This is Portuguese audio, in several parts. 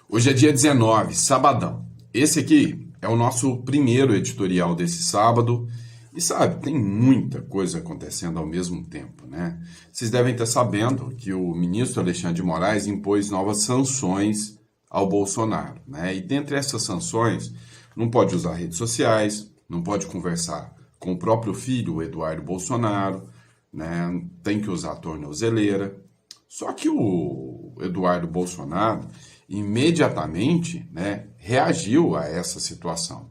Hoje é dia 19, sabadão. Esse aqui é o nosso primeiro editorial desse sábado. E sabe, tem muita coisa acontecendo ao mesmo tempo, né? Vocês devem estar sabendo que o ministro Alexandre de Moraes impôs novas sanções ao Bolsonaro, né? E dentre essas sanções, não pode usar redes sociais, não pode conversar com o próprio filho, o Eduardo Bolsonaro, né? Tem que usar a tornozeleira. Só que o Eduardo Bolsonaro imediatamente, né, reagiu a essa situação.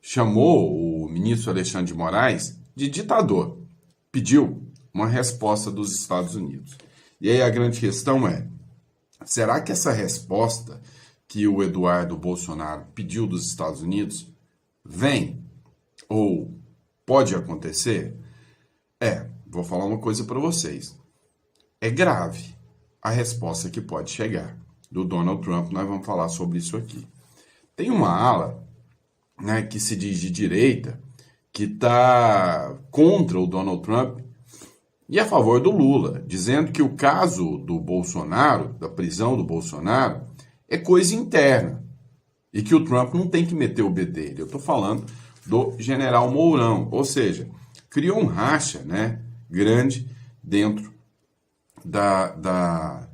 Chamou o ministro Alexandre de Moraes de ditador. Pediu uma resposta dos Estados Unidos. E aí a grande questão é, será que essa resposta que o Eduardo Bolsonaro pediu dos Estados Unidos vem ou pode acontecer? Vou falar uma coisa para vocês. É grave a resposta que pode chegar do Donald Trump. Nós vamos falar sobre isso aqui. Tem uma ala, né, que se diz de direita, que está contra o Donald Trump e a favor do Lula, dizendo que o caso do Bolsonaro, da prisão do Bolsonaro, é coisa interna e que o Trump não tem que meter o bedelho. Eu estou falando do general Mourão, ou seja, criou um racha, né, grande dentro da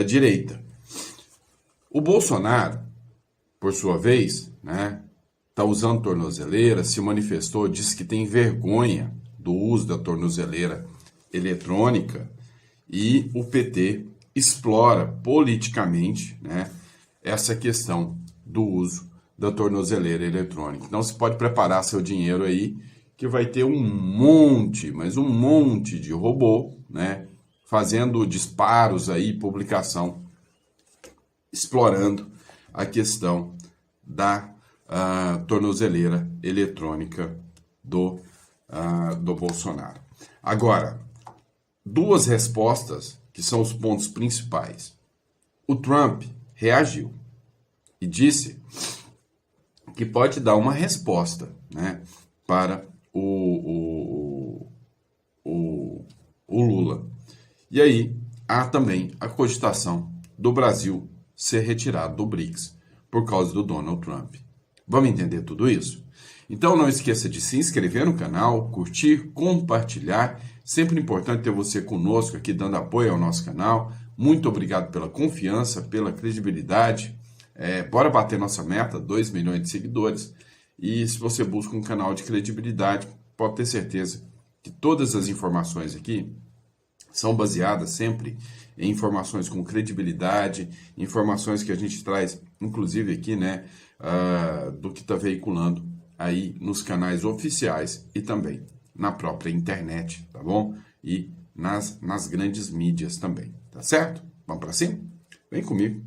direita. O Bolsonaro, por sua vez, né, está usando tornozeleira, se manifestou, disse que tem vergonha do uso da tornozeleira eletrônica e o PT explora politicamente, né, essa questão do uso da tornozeleira eletrônica. Então você pode preparar seu dinheiro aí, que vai ter um monte, mas um monte de robô, né, fazendo disparos aí, publicação, explorando a questão da tornozeleira eletrônica do Bolsonaro. Agora, duas respostas que são os pontos principais. O Trump reagiu e disse que pode dar uma resposta, né, para o Lula. E aí há também a cogitação do Brasil ser retirado do BRICS por causa do Donald Trump. Vamos entender tudo isso? Então não esqueça de se inscrever no canal, curtir, compartilhar. Sempre importante ter você conosco aqui dando apoio ao nosso canal. Muito obrigado pela confiança, pela credibilidade. Bora bater nossa meta, 2 milhões de seguidores. E se você busca um canal de credibilidade, pode ter certeza que todas as informações aqui são baseadas sempre em informações com credibilidade, informações que a gente traz, inclusive aqui, né, do que está veiculando aí nos canais oficiais e também na própria internet, tá bom? E nas grandes mídias também, tá certo? Vamos para cima? Vem comigo.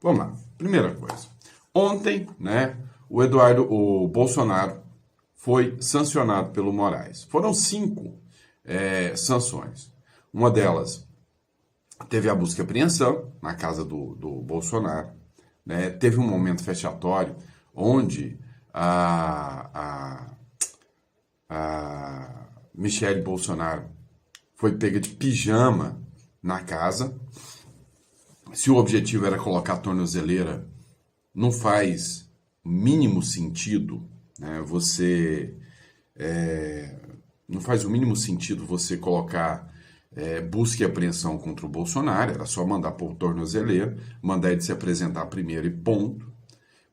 Vamos lá. Primeira coisa. Ontem, né, o Bolsonaro foi sancionado pelo Moraes. Foram 5 sanções. Uma delas teve a busca e apreensão na casa do Bolsonaro, né? Teve um momento fechatório onde a Michele Bolsonaro foi pega de pijama na casa. Se o objetivo era colocar a tornozeleira, não faz o mínimo sentido, né? Não faz o mínimo sentido você colocar busca e apreensão contra o Bolsonaro. Era só mandar por tornozeleira, mandar ele se apresentar primeiro e ponto.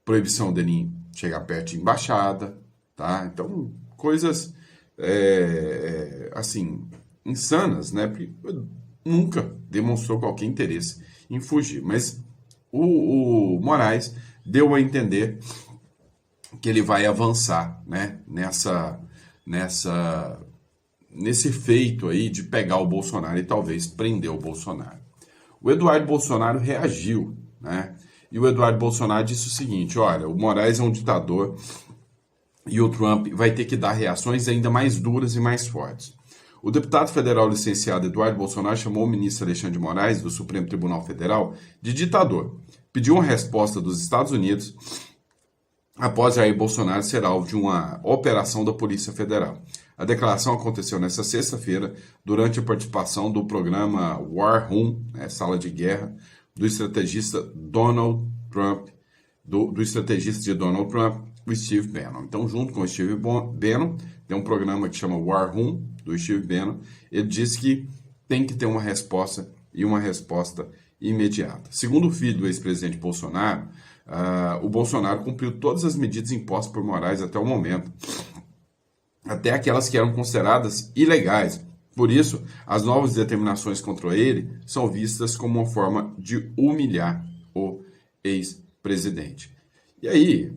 Proibição dele chegar perto de embaixada, tá? Então, coisas assim, insanas, né? Porque nunca demonstrou qualquer interesse em fugir. Mas o Moraes deu a entender que ele vai avançar, né, nesse feito aí de pegar o Bolsonaro e talvez prender o Bolsonaro. O Eduardo Bolsonaro reagiu, né? E o Eduardo Bolsonaro disse o seguinte: olha, o Moraes é um ditador e o Trump vai ter que dar reações ainda mais duras e mais fortes. O deputado federal licenciado Eduardo Bolsonaro chamou o ministro Alexandre de Moraes, do Supremo Tribunal Federal, de ditador. Pediu uma resposta dos Estados Unidos após Jair Bolsonaro ser alvo de uma operação da Polícia Federal. A declaração aconteceu nesta sexta-feira, durante a participação do programa War Room, Sala de Guerra, do estrategista Donald Trump, do estrategista de Donald Trump, o Steve Bannon. Então, junto com o Steve Bannon, tem um programa que chama War Room, do Steve Bannon. Ele disse que tem que ter uma resposta e uma resposta imediata. Segundo o filho do ex-presidente Bolsonaro, o Bolsonaro cumpriu todas as medidas impostas por Moraes até o momento, até aquelas que eram consideradas ilegais. Por isso, as novas determinações contra ele são vistas como uma forma de humilhar o ex-presidente. E aí,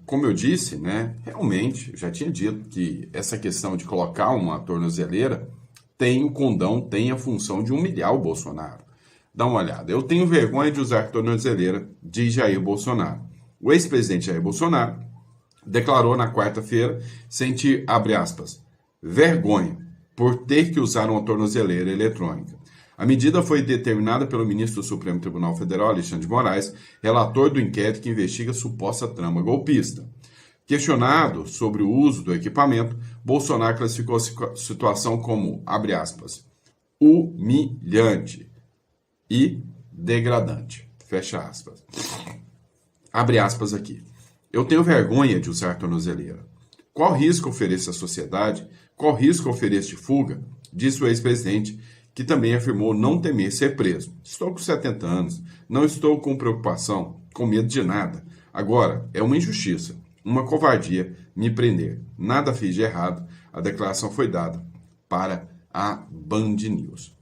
como eu disse, né, realmente, já tinha dito que essa questão de colocar uma tornozeleira tem o condão, tem a função de humilhar o Bolsonaro. Dá uma olhada. Eu tenho vergonha de usar tornozeleira, diz Jair Bolsonaro. O ex-presidente Jair Bolsonaro declarou na quarta-feira sentir, abre aspas, vergonha por ter que usar uma tornozeleira eletrônica. A medida foi determinada pelo ministro do Supremo Tribunal Federal, Alexandre de Moraes, relator do inquérito que investiga a suposta trama golpista. Questionado sobre o uso do equipamento, Bolsonaro classificou a situação como, abre aspas, humilhante e degradante. Fecha aspas. Abre aspas aqui. Eu tenho vergonha de usar tornozeleira. Qual risco ofereço à sociedade? Qual risco ofereço de fuga? Disse o ex-presidente, que também afirmou não temer ser preso. Estou com 70 anos, não estou com preocupação, com medo de nada. Agora, é uma injustiça, uma covardia me prender. Nada fiz de errado. A declaração foi dada para a Band News.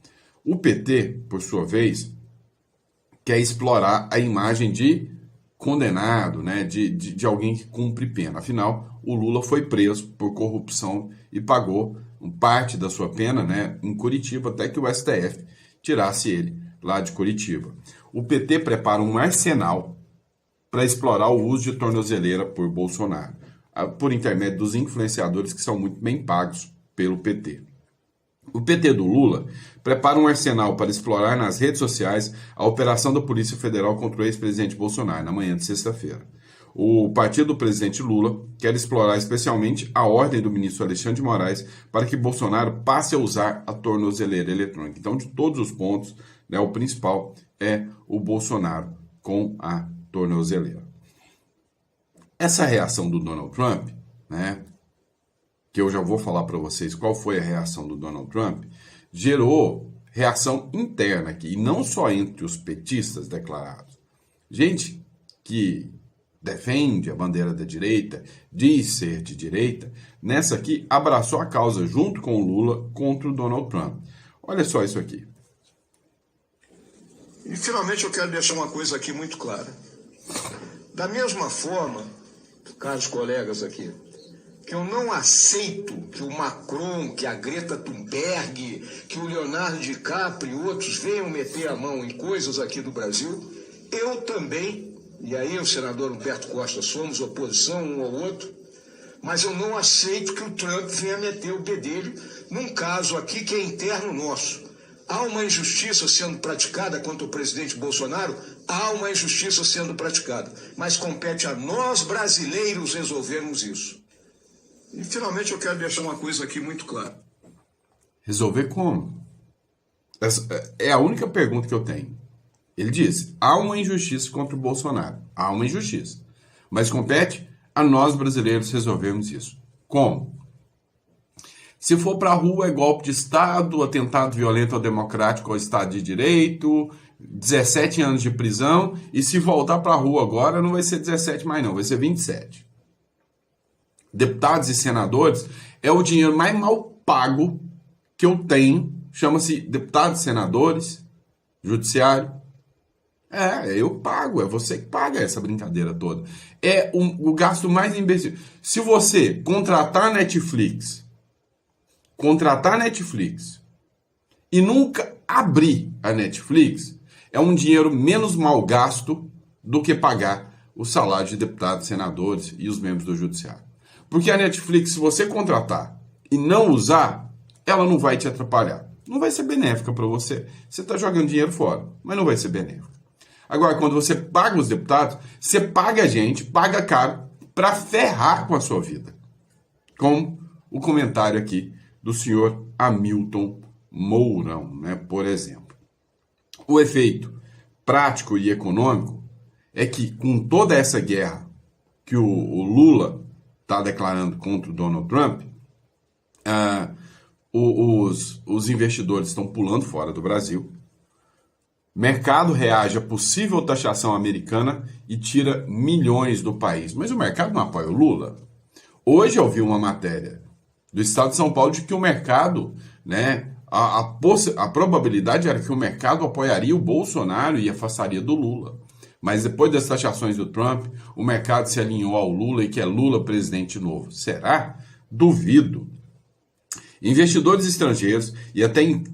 O PT, por sua vez, quer explorar a imagem de condenado, né, de alguém que cumpre pena. Afinal, o Lula foi preso por corrupção e pagou parte da sua pena, né, em Curitiba, até que o STF tirasse ele lá de Curitiba. O PT prepara um arsenal para explorar o uso de tornozeleira por Bolsonaro, por intermédio dos influenciadores que são muito bem pagos pelo PT. O PT do Lula prepara um arsenal para explorar nas redes sociais a operação da Polícia Federal contra o ex-presidente Bolsonaro na manhã de sexta-feira. O partido do presidente Lula quer explorar especialmente a ordem do ministro Alexandre de Moraes para que Bolsonaro passe a usar a tornozeleira eletrônica. Então, de todos os pontos, né, o principal é o Bolsonaro com a tornozeleira. Essa reação do Donald Trump, né, que eu já vou falar para vocês qual foi a reação do Donald Trump, gerou reação interna aqui, e não só entre os petistas declarados. Gente que defende a bandeira da direita, diz ser de direita, nessa aqui abraçou a causa junto com o Lula contra o Donald Trump. Olha só isso aqui. E finalmente eu quero deixar uma coisa aqui muito clara. Da mesma forma, caros colegas aqui, que eu não aceito que o Macron, que a Greta Thunberg, que o Leonardo DiCaprio e outros venham meter a mão em coisas aqui do Brasil, eu também, e aí o senador Humberto Costa, somos oposição um ao outro, mas eu não aceito que o Trump venha meter o bedelho num caso aqui que é interno nosso. Há uma injustiça sendo praticada contra o presidente Bolsonaro? Há uma injustiça sendo praticada, mas compete a nós brasileiros resolvermos isso. E finalmente eu quero deixar uma coisa aqui muito clara. Resolver como? Essa é a única pergunta que eu tenho. Ele disse, há uma injustiça contra o Bolsonaro. Há uma injustiça. Mas compete a nós brasileiros resolvermos isso. Como? Se for para a rua é golpe de Estado, atentado violento ao democrático, ao Estado de Direito, 17 anos de prisão, e se voltar para a rua agora não vai ser 17 mais não, vai ser 27. Deputados e senadores é o dinheiro mais mal pago que eu tenho, chama-se deputados e senadores, judiciário. Eu pago, é você que paga essa brincadeira toda. É o gasto mais imbecil. Se você contratar Netflix e nunca abrir a Netflix, é um dinheiro menos mal gasto do que pagar o salário de deputados, senadores e os membros do judiciário. Porque a Netflix, se você contratar e não usar, ela não vai te atrapalhar. Não vai ser benéfica para você. Você está jogando dinheiro fora, mas não vai ser benéfica. Agora, quando você paga os deputados, você paga a gente, paga caro, para ferrar com a sua vida. Como o comentário aqui do senhor Hamilton Mourão, né, por exemplo. O efeito prático e econômico é que com toda essa guerra que o Lula está declarando contra o Donald Trump, os investidores estão pulando fora do Brasil. Mercado reage à possível taxação americana e tira milhões do país. Mas o mercado não apoia o Lula. Hoje eu vi uma matéria do Estado de São Paulo de que o mercado, né, a probabilidade era que o mercado apoiaria o Bolsonaro e afastaria do Lula. Mas depois das taxações do Trump, o mercado se alinhou ao Lula e quer Lula presidente novo. Será? Duvido. Investidores estrangeiros,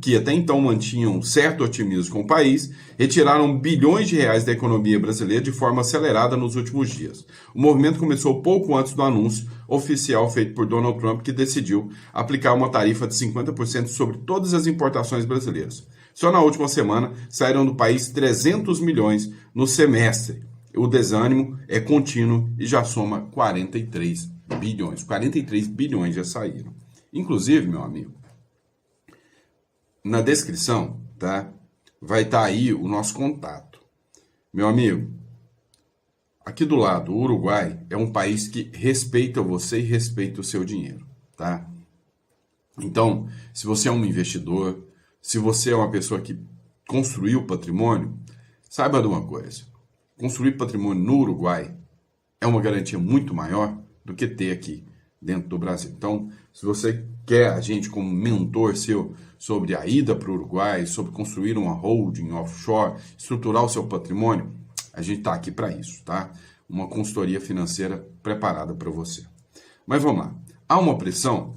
que até então mantinham certo otimismo com o país, retiraram bilhões de reais da economia brasileira de forma acelerada nos últimos dias. O movimento começou pouco antes do anúncio oficial feito por Donald Trump, que decidiu aplicar uma tarifa de 50% sobre todas as importações brasileiras. Só na última semana saíram do país 300 milhões no semestre. O desânimo é contínuo e já soma 43 bilhões. 43 bilhões já saíram. Inclusive, meu amigo, na descrição, tá? Vai estar aí o nosso contato. Meu amigo, aqui do lado, o Uruguai é um país que respeita você e respeita o seu dinheiro, tá? Então, se você é um investidor, se você é uma pessoa que construiu patrimônio, saiba de uma coisa. Construir patrimônio no Uruguai é uma garantia muito maior do que ter aqui dentro do Brasil. Então, se você quer a gente como mentor seu sobre a ida para o Uruguai, sobre construir uma holding offshore, estruturar o seu patrimônio, a gente está aqui para isso, tá? Uma consultoria financeira preparada para você. Mas vamos lá. Há uma pressão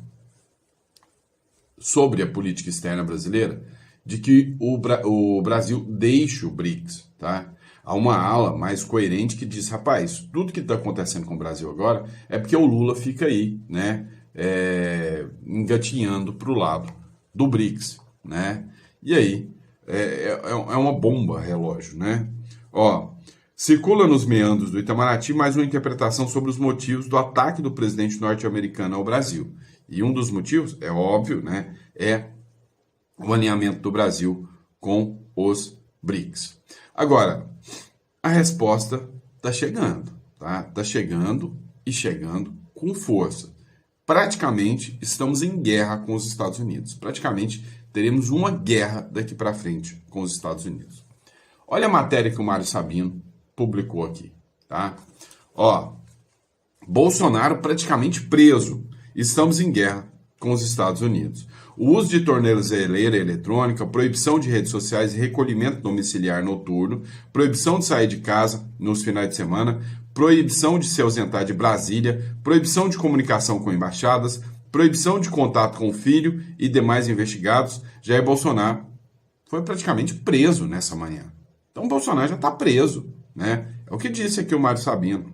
sobre a política externa brasileira de que o Brasil deixe o BRICS, tá? Há uma ala mais coerente que diz, rapaz, tudo que está acontecendo com o Brasil agora é porque o Lula fica aí, né, engatinhando para o lado do BRICS, né? E aí, é uma bomba relógio, né? Ó, circula nos meandros do Itamaraty mais uma interpretação sobre os motivos do ataque do presidente norte-americano ao Brasil. E um dos motivos, é óbvio, né, é o alinhamento do Brasil com os BRICS. Agora, a resposta está chegando, tá? Está chegando e chegando com força. Praticamente estamos em guerra com os Estados Unidos. Praticamente teremos uma guerra daqui para frente com os Estados Unidos. Olha a matéria que o Mário Sabino publicou aqui, tá? Ó, Bolsonaro praticamente preso. Estamos em guerra com os Estados Unidos. O uso de tornozeleira eletrônica, proibição de redes sociais e recolhimento domiciliar noturno, proibição de sair de casa nos finais de semana, proibição de se ausentar de Brasília, proibição de comunicação com embaixadas, proibição de contato com o filho e demais investigados. Jair Bolsonaro foi praticamente preso nessa manhã. Então, Bolsonaro já está preso, né? É o que disse aqui o Mário Sabino.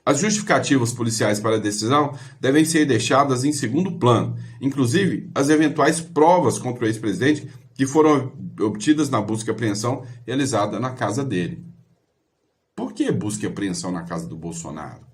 As justificativas policiais para a decisão devem ser deixadas em segundo plano, inclusive as eventuais provas contra o ex-presidente que foram obtidas na busca e apreensão realizada na casa dele. Por que busca e apreensão na casa do Bolsonaro?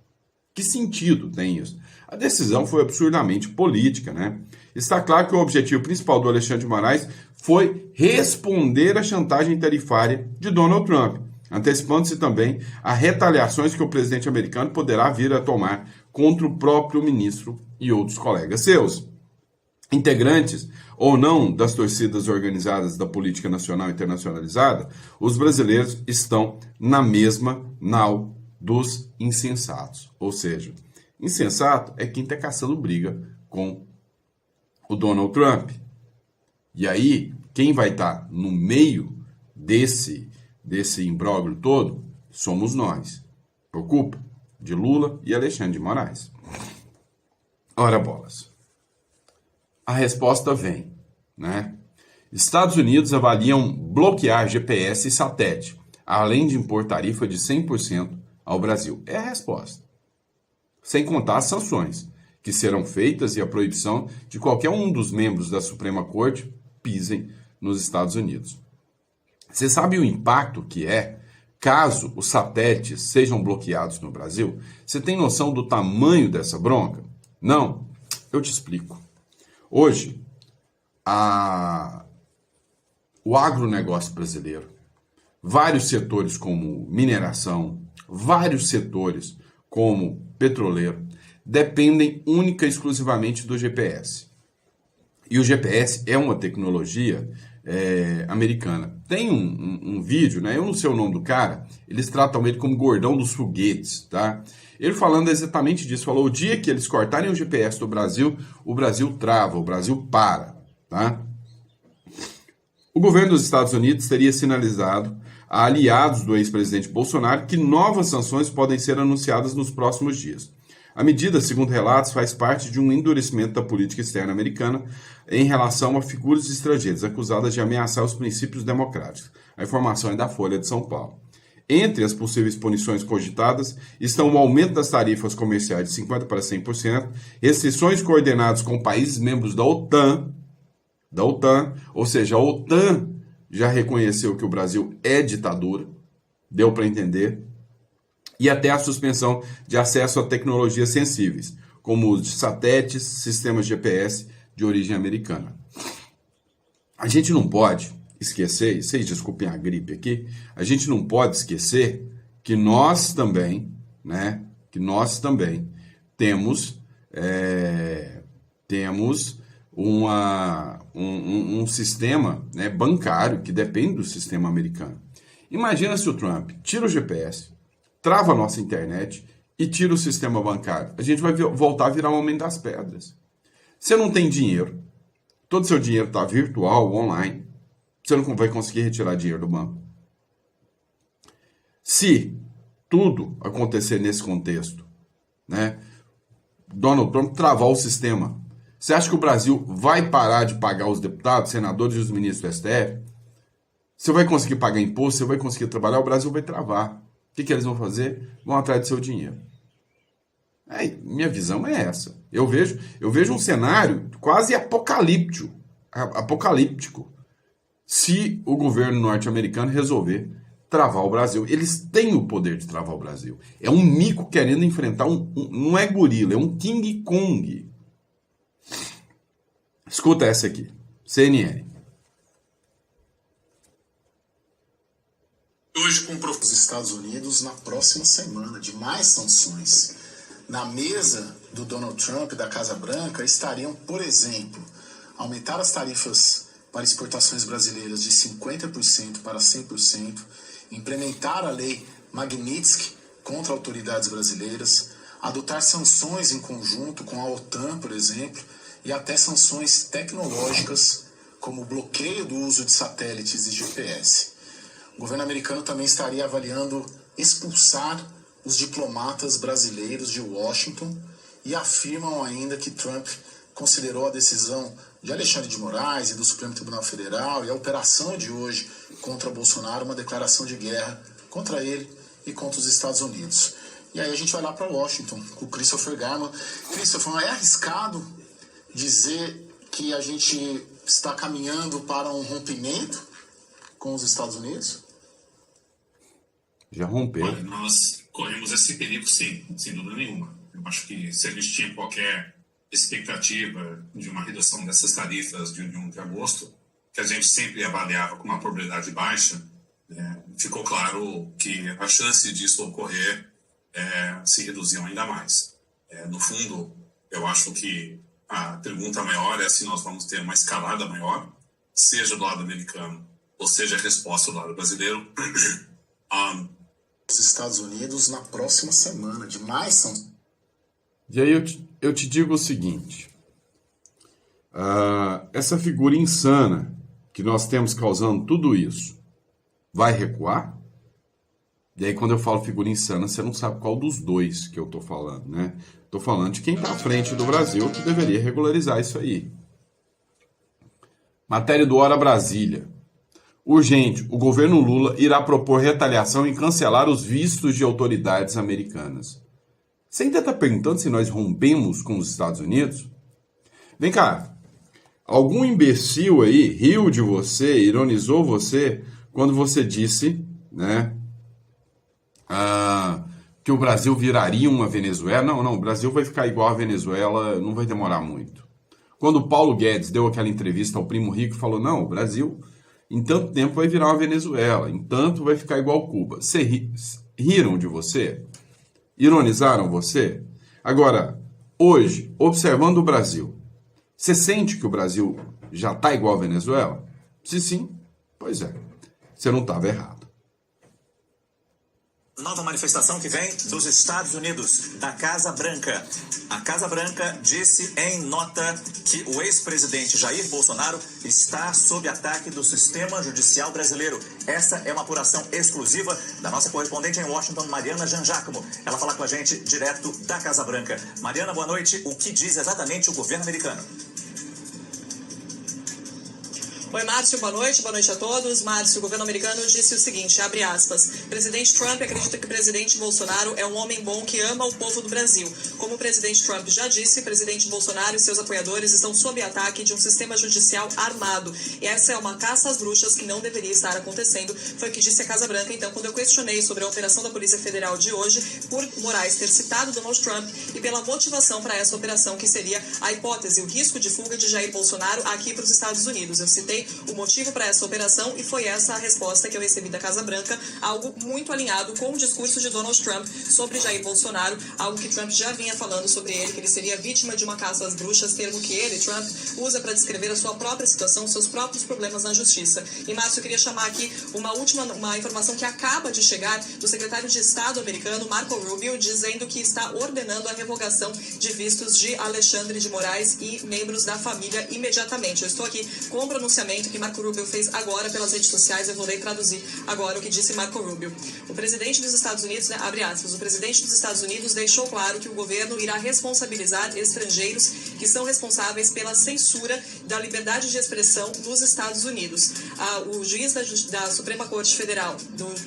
Que sentido tem isso? A decisão foi absurdamente política, né? Está claro que o objetivo principal do Alexandre de Moraes foi responder à chantagem tarifária de Donald Trump, antecipando-se também a retaliações que o presidente americano poderá vir a tomar contra o próprio ministro e outros colegas seus. Integrantes ou não das torcidas organizadas da política nacional internacionalizada, os brasileiros estão na mesma nau dos insensatos. Ou seja, insensato é quem está caçando briga com o Donald Trump. E aí, quem vai estar no meio desse imbróglio todo somos nós, por culpa de Lula e Alexandre de Moraes. Ora bolas. A resposta vem, né? Estados Unidos avaliam bloquear GPS e satélite, além de impor tarifa de 100% ao Brasil. É a resposta. Sem contar as sanções que serão feitas e a proibição de qualquer um dos membros da Suprema Corte pisem nos Estados Unidos. Você sabe o impacto que é caso os satélites sejam bloqueados no Brasil? Você tem noção do tamanho dessa bronca? Não? Eu te explico. Hoje, o agronegócio brasileiro vários setores como mineração, vários setores como petroleiro, dependem única e exclusivamente do GPS. E o GPS é uma tecnologia americana. Tem um vídeo, né? Eu não sei o nome do cara, eles tratam ele como gordão dos foguetes, tá? Ele falando exatamente disso, falou: o dia que eles cortarem o GPS do Brasil, o Brasil trava, o Brasil para, tá? O governo dos Estados Unidos teria sinalizado a aliados do ex-presidente Bolsonaro que novas sanções podem ser anunciadas nos próximos dias. A medida, segundo relatos, faz parte de um endurecimento da política externa americana em relação a figuras estrangeiras acusadas de ameaçar os princípios democráticos. A informação é da Folha de São Paulo. Entre as possíveis punições cogitadas estão o aumento das tarifas comerciais de 50% para 100%, restrições coordenadas com países membros da OTAN, ou seja, a OTAN já reconheceu que o Brasil é ditadura, deu para entender, e até a suspensão de acesso a tecnologias sensíveis, como os satélites, sistemas GPS de origem americana. A gente não pode esquecer, vocês desculpem a gripe aqui, a gente não pode esquecer que nós também, né, temos um sistema, né, bancário que depende do sistema americano. Imagina se o Trump tira o GPS, trava a nossa internet e tira o sistema bancário. A gente vai voltar a virar um homem das pedras. Você não tem dinheiro, todo seu dinheiro está virtual, online, você não vai conseguir retirar dinheiro do banco. Se tudo acontecer nesse contexto, né, Donald Trump travar o sistema, você acha que o Brasil vai parar de pagar os deputados, senadores e os ministros do STF? Você vai conseguir pagar imposto, você vai conseguir trabalhar, o Brasil vai travar. O que eles vão fazer? Vão atrás do seu dinheiro. Minha visão é essa. Eu vejo um cenário quase apocalíptico se o governo norte-americano resolver travar o Brasil. Eles têm o poder de travar o Brasil. É um mico querendo enfrentar não é gorila, é um King Kong. Escuta essa aqui. CNN. Hoje com os Estados Unidos na próxima semana de mais sanções. Na mesa do Donald Trump da Casa Branca estariam, por exemplo, aumentar as tarifas para exportações brasileiras de 50% para 100%, implementar a lei Magnitsky contra autoridades brasileiras, adotar sanções em conjunto com a OTAN, por exemplo, e até sanções tecnológicas como o bloqueio do uso de satélites e GPS. O governo americano também estaria avaliando expulsar os diplomatas brasileiros de Washington e afirmam ainda que Trump considerou a decisão de Alexandre de Moraes e do Supremo Tribunal Federal e a operação de hoje contra Bolsonaro uma declaração de guerra contra ele e contra os Estados Unidos. E aí a gente vai lá para Washington com o Christopher Garman. Christopher, é arriscado dizer que a gente está caminhando para um rompimento com os Estados Unidos? Já rompeu. Olha, nós corremos esse perigo, sim, sem dúvida nenhuma. Eu acho que se a gente tinha qualquer expectativa de uma redução dessas tarifas de 1 de agosto, que a gente sempre avaliava com uma probabilidade baixa, ficou claro que a chance disso ocorrer se reduziu ainda mais. No fundo, eu acho que a pergunta maior é se nós vamos ter uma escalada maior, seja do lado americano ou seja a resposta do lado brasileiro. Os Estados Unidos na próxima semana de mais sanções. E aí eu te digo o seguinte, essa figura insana que nós temos causando tudo isso, vai recuar? E aí quando eu falo figura insana, você não sabe qual dos dois que eu tô falando, né? Tô falando de quem tá à frente do Brasil que deveria regularizar isso aí. Matéria do Hora Brasília. Urgente, o governo Lula irá propor retaliação e cancelar os vistos de autoridades americanas. Você ainda está perguntando se nós rompemos com os Estados Unidos? Vem cá, algum imbecil aí riu de você, ironizou você, quando você disse, né, que o Brasil viraria uma Venezuela? Não, o Brasil vai ficar igual a Venezuela, não vai demorar muito. Quando o Paulo Guedes deu aquela entrevista ao Primo Rico e falou, não, o Brasil Em tanto tempo vai virar uma Venezuela, em tanto vai ficar igual Cuba. Riram de você? Ironizaram você? Agora, hoje, observando o Brasil, você sente que o Brasil já está igual a Venezuela? Se sim, pois é, você não estava errado. Nova manifestação que vem dos Estados Unidos, da Casa Branca. A Casa Branca disse em nota que o ex-presidente Jair Bolsonaro está sob ataque do sistema judicial brasileiro. Essa é uma apuração exclusiva da nossa correspondente em Washington, Mariana Jangiacomo. Ela fala com a gente direto da Casa Branca. Mariana, boa noite. O que diz exatamente o governo americano? Oi, Márcio, boa noite a todos. Márcio, o governo americano disse o seguinte, abre aspas, presidente Trump acredita que o presidente Bolsonaro é um homem bom que ama o povo do Brasil. Como o presidente Trump já disse, o presidente Bolsonaro e seus apoiadores estão sob ataque de um sistema judicial armado. E essa é uma caça às bruxas que não deveria estar acontecendo, foi o que disse a Casa Branca. Então, quando eu questionei sobre a operação da Polícia Federal de hoje, por Moraes ter citado Donald Trump e pela motivação para essa operação, que seria a hipótese, o risco de fuga de Jair Bolsonaro aqui para os Estados Unidos. Eu citei o motivo para essa operação e foi essa a resposta que eu recebi da Casa Branca, algo muito alinhado com o discurso de Donald Trump sobre Jair Bolsonaro, algo que Trump já vinha falando sobre ele, que ele seria vítima de uma caça às bruxas, termo que ele, Trump, usa para descrever a sua própria situação, seus próprios problemas na justiça. E, Márcio, eu queria chamar aqui uma informação que acaba de chegar do secretário de Estado americano, Marco Rubio, dizendo que está ordenando a revogação de vistos de Alexandre de Moraes e membros da família imediatamente. Eu estou aqui com o pronunciamento que Marco Rubio fez agora pelas redes sociais, eu vou ler e traduzir agora o que disse Marco Rubio. O presidente dos Estados Unidos, abre aspas, o presidente dos Estados Unidos deixou claro que o governo irá responsabilizar estrangeiros que são responsáveis pela censura da liberdade de expressão nos Estados Unidos. O juiz da Suprema Corte Federal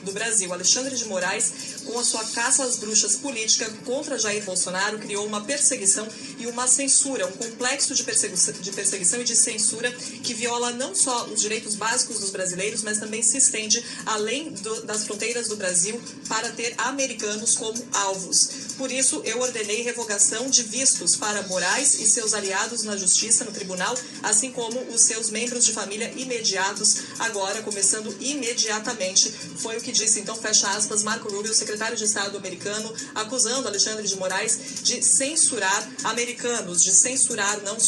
do Brasil, Alexandre de Moraes, com a sua caça às bruxas política contra Jair Bolsonaro, criou uma perseguição e uma censura, um complexo de perseguição e de censura que viola não só os direitos básicos dos brasileiros, mas também se estende além das fronteiras do Brasil para ter americanos como alvos. Por isso, eu ordenei revogação de vistos para Moraes e seus aliados na Justiça, no Tribunal, assim como os seus membros de família imediatos, agora, começando imediatamente. Foi o que disse, então, fecha aspas, Marco Rubio, secretário de Estado americano, acusando Alexandre de Moraes de censurar americanos, de censurar não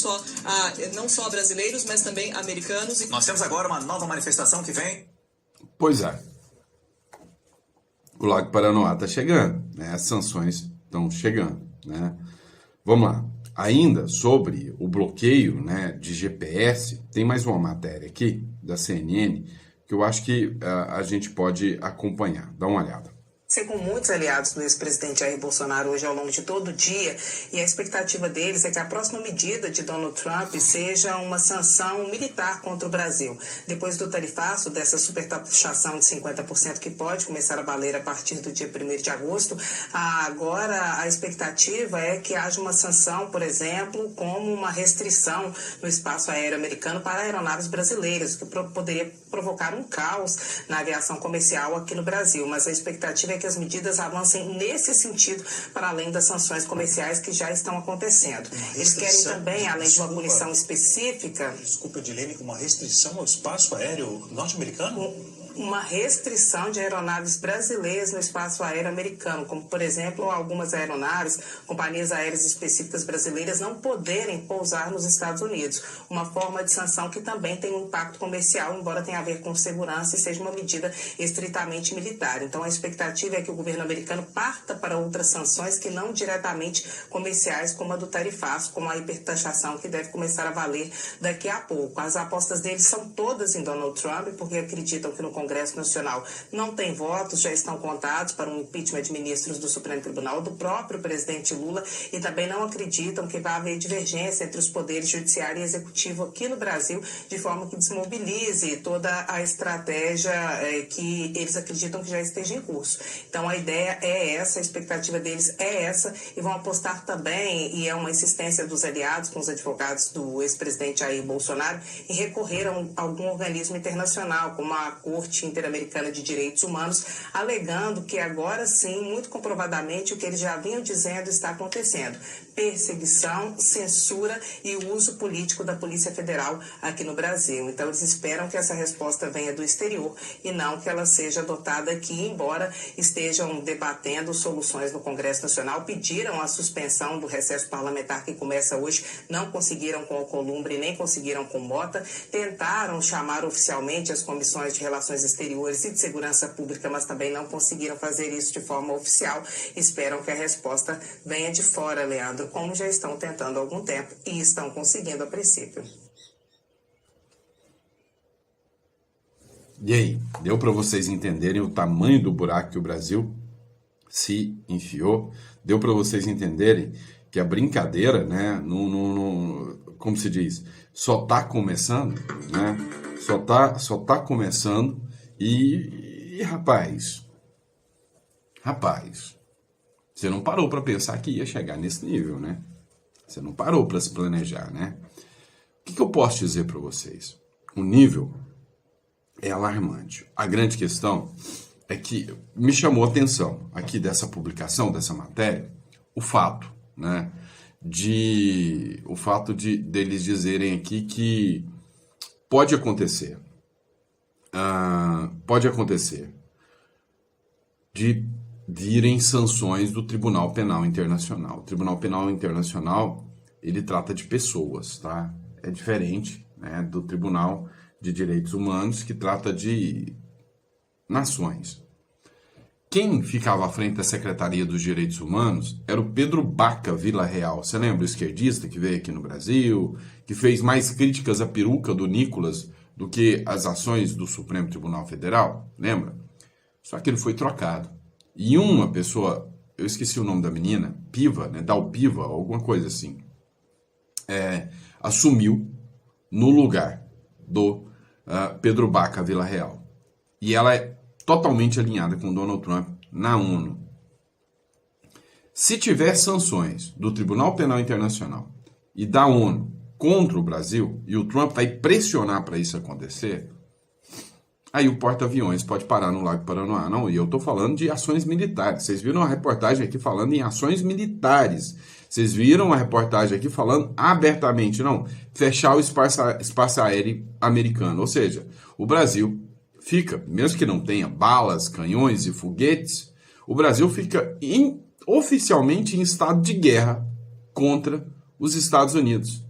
só brasileiros, mas também americanos. Nós temos agora uma nova manifestação que vem. Pois é. O Lago Paranoá está chegando, né? As sanções estão chegando, né? Vamos lá. Ainda sobre o bloqueio, né, de GPS, tem mais uma matéria aqui da CNN que eu acho que a gente pode acompanhar. Dá uma olhada. Com muitos aliados do ex-presidente Jair Bolsonaro hoje ao longo de todo o dia, e a expectativa deles é que a próxima medida de Donald Trump seja uma sanção militar contra o Brasil. Depois do tarifaço, dessa supertaxação de 50% que pode começar a valer a partir do dia 1º de agosto, agora a expectativa é que haja uma sanção, por exemplo, como uma restrição no espaço aéreo americano para aeronaves brasileiras, que poderia provocar um caos na aviação comercial aqui no Brasil. Mas a expectativa é que as medidas avancem nesse sentido, para além das sanções comerciais que já estão acontecendo. Eles querem também, além de uma punição específica... Desculpa, Edilene, uma restrição ao espaço aéreo norte-americano? Uma restrição de aeronaves brasileiras no espaço aéreo americano, como, por exemplo, algumas aeronaves, companhias aéreas específicas brasileiras não poderem pousar nos Estados Unidos. Uma forma de sanção que também tem um impacto comercial, embora tenha a ver com segurança e seja uma medida estritamente militar. Então, a expectativa é que o governo americano parta para outras sanções que não diretamente comerciais, como a do tarifaço, como a hipertaxação, que deve começar a valer daqui a pouco. As apostas deles são todas em Donald Trump, porque acreditam que no Congresso Nacional não tem votos, já estão contados para um impeachment de ministros do Supremo Tribunal, do próprio presidente Lula, e também não acreditam que vai haver divergência entre os poderes judiciário e executivo aqui no Brasil, de forma que desmobilize toda a estratégia que eles acreditam que já esteja em curso. Então a ideia é essa, a expectativa deles é essa, e vão apostar também, e é uma insistência dos aliados com os advogados do ex-presidente Jair Bolsonaro, em recorrer a algum organismo internacional, como a Corte Corte Interamericana de Direitos Humanos, alegando que agora sim, muito comprovadamente, o que eles já vinham dizendo está acontecendo: perseguição, censura e uso político da Polícia Federal aqui no Brasil. Então eles esperam que essa resposta venha do exterior e não que ela seja adotada aqui, embora estejam debatendo soluções no Congresso Nacional, pediram a suspensão do recesso parlamentar que começa hoje, não conseguiram com Alcolumbre nem conseguiram com Mota, tentaram chamar oficialmente as comissões de Relações Exteriores e de Segurança Pública, mas também não conseguiram fazer isso de forma oficial. Esperam que a resposta venha de fora, Leandro, como já estão tentando há algum tempo e estão conseguindo a princípio. E aí, deu para vocês entenderem o tamanho do buraco que o Brasil se enfiou? Deu para vocês entenderem que a brincadeira, né, como se diz, só tá começando, né? Só tá começando e rapaz, você não parou para pensar que ia chegar nesse nível, né? Você não parou para se planejar, né? O que eu posso dizer para vocês? O nível é alarmante. A grande questão é que me chamou a atenção aqui dessa publicação, dessa matéria, o fato, né, deles dizerem aqui que pode acontecer de virem sanções do Tribunal Penal Internacional. O Tribunal Penal Internacional, ele trata de pessoas, tá? É diferente, né, do Tribunal de Direitos Humanos, que trata de nações. Quem ficava à frente da Secretaria dos Direitos Humanos era o Pedro Baca Villarreal. Você lembra? O esquerdista que veio aqui no Brasil, que fez mais críticas à peruca do Nicolas do que as ações do Supremo Tribunal Federal? Lembra? Só que ele foi trocado. E uma pessoa, eu esqueci o nome da menina, Piva, né? Dalpiva, alguma coisa assim, assumiu no lugar do Pedro Baca Villarreal. E ela é totalmente alinhada com Donald Trump na ONU. Se tiver sanções do Tribunal Penal Internacional e da ONU contra o Brasil, e o Trump vai pressionar para isso acontecer, aí o porta-aviões pode parar no Lago Paranoá. Não, e eu estou falando de ações militares. Vocês viram a reportagem aqui falando em ações militares. Vocês viram a reportagem aqui falando abertamente, não, fechar o espaço aéreo americano. Ou seja, o Brasil fica, mesmo que não tenha balas, canhões e foguetes, o Brasil fica oficialmente em estado de guerra contra os Estados Unidos.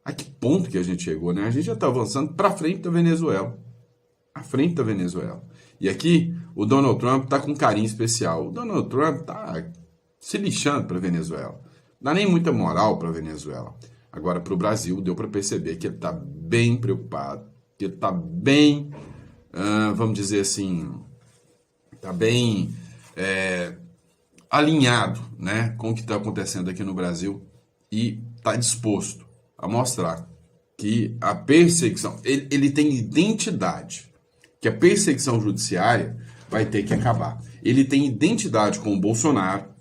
A que ponto que a gente chegou, né? A gente já está avançando para frente da Venezuela. À frente da Venezuela. E aqui, o Donald Trump está com um carinho especial. O Donald Trump está se lixando para a Venezuela. Não dá nem muita moral para a Venezuela. Agora, para o Brasil, deu para perceber que ele está bem preocupado, que ele está bem, vamos dizer assim, está bem alinhado, né, com o que está acontecendo aqui no Brasil e está disposto a mostrar que a perseguição, ele tem identidade, que a perseguição judiciária vai ter que acabar. Ele tem identidade com o Bolsonaro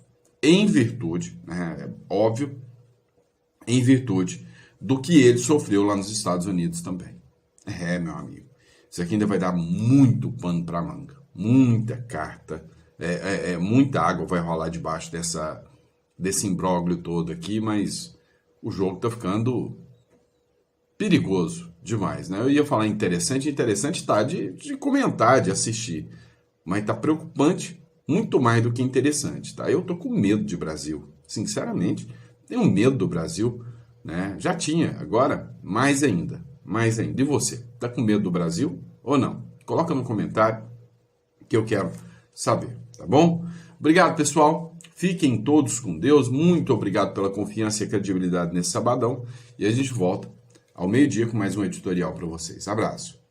em virtude, né, é óbvio, em virtude do que ele sofreu lá nos Estados Unidos também. Meu amigo, isso aqui ainda vai dar muito pano para manga, muita carta, muita água vai rolar debaixo desse imbróglio todo aqui, mas o jogo tá ficando perigoso demais, né? Eu ia falar interessante tá de comentar, de assistir, mas tá preocupante muito mais do que interessante, tá? Eu tô com medo de Brasil, sinceramente, tenho medo do Brasil, né? Já tinha, agora mais ainda. E você, tá com medo do Brasil ou não? Coloca no comentário que eu quero saber, tá bom? Obrigado, pessoal. Fiquem todos com Deus. Muito obrigado pela confiança e credibilidade nesse sabadão. E a gente volta ao meio-dia com mais um editorial para vocês. Abraço.